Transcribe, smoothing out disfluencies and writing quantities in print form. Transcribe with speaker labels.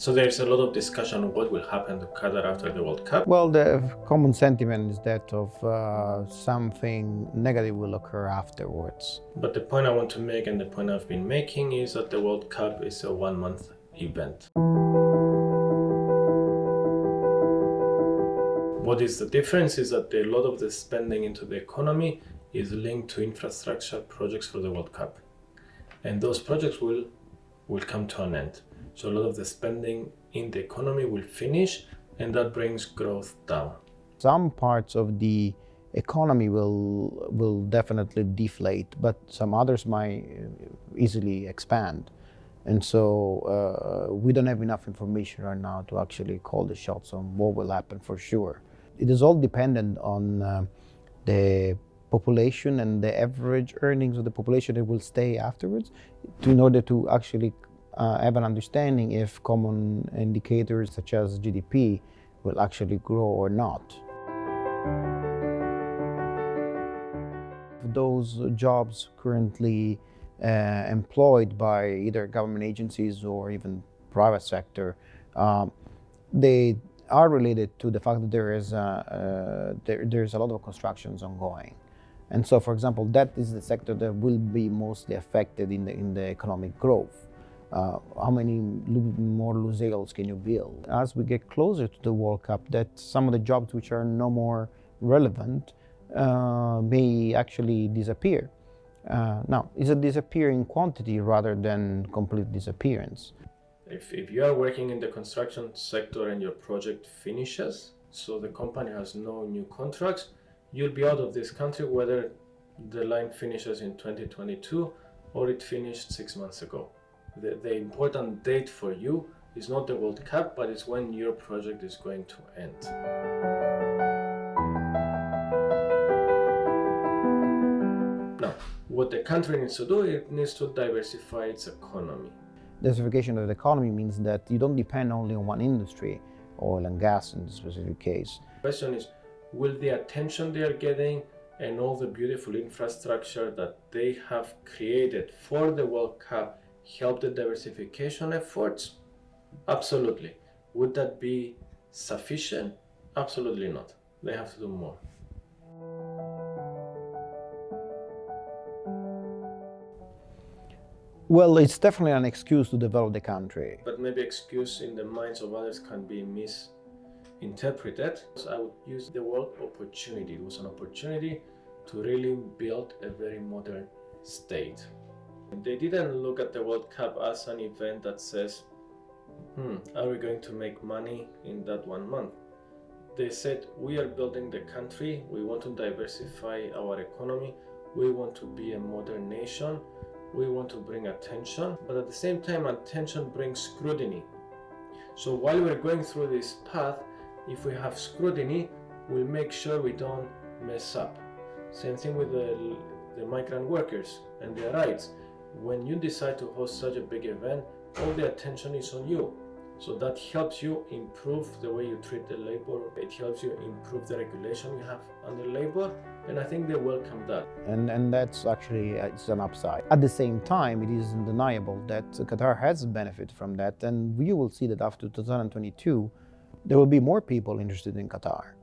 Speaker 1: So there's a lot of discussion on what will happen to Qatar after the World Cup.
Speaker 2: Well, the common sentiment is that of something negative will occur afterwards.
Speaker 1: But the point I want to make, and the point I've been making, is that the World Cup is a one-month event. What is the difference is that a lot of the spending into the economy is linked to infrastructure projects for the World Cup. And those projects will come to an end. So a lot of the spending in the economy will finish, and that brings growth down.
Speaker 2: Some parts of the economy will definitely deflate, but some others might easily expand. And so we don't have enough information right now to actually call the shots on what will happen for sure. It is all dependent on the population and the average earnings of the population that will stay afterwards, in order to actually have an understanding if common indicators such as GDP will actually grow or not. Those jobs currently employed by either government agencies or even private sector, they are related to the fact that there's a lot of constructions ongoing. And so, for example, that is the sector that will be mostly affected in the economic growth. How many more Lusails can you build? As we get closer to the World Cup, that some of the jobs which are no more relevant may actually disappear. Now, it's a disappearing quantity rather than complete disappearance.
Speaker 1: If you are working in the construction sector and your project finishes, so the company has no new contracts, you'll be out of this country whether the line finishes in 2022 or it finished 6 months ago. The important date for you is not the World Cup, but it's when your project is going to end. Now, what the country needs to do, it needs to diversify its economy.
Speaker 2: Diversification of the economy means that you don't depend only on one industry, oil and gas in this specific case.
Speaker 1: The question is, will the attention they are getting and all the beautiful infrastructure that they have created for the World Cup help the diversification efforts? Absolutely. Would that be sufficient? Absolutely not. They have to do more.
Speaker 2: Well, it's definitely an excuse to develop the country.
Speaker 1: But maybe excuse in the minds of others can be misinterpreted. So I would use the word opportunity. It was an opportunity to really build a very modern state. They didn't look at the World Cup as an event that says, are we going to make money in that 1 month? They said, we are building the country, we want to diversify our economy, we want to be a modern nation, we want to bring attention, but at the same time, attention brings scrutiny. So while we're going through this path, if we have scrutiny, we'll make sure we don't mess up. Same thing with the migrant workers and their rights. When you decide to host such a big event, all the attention is on you. So that helps you improve the way you treat the labor. It helps you improve the regulation you have under labor, and I think they welcome that.
Speaker 2: And that's actually it's an upside. At the same time, it is undeniable that Qatar has benefited from that, and you will see that after 2022, there will be more people interested in Qatar.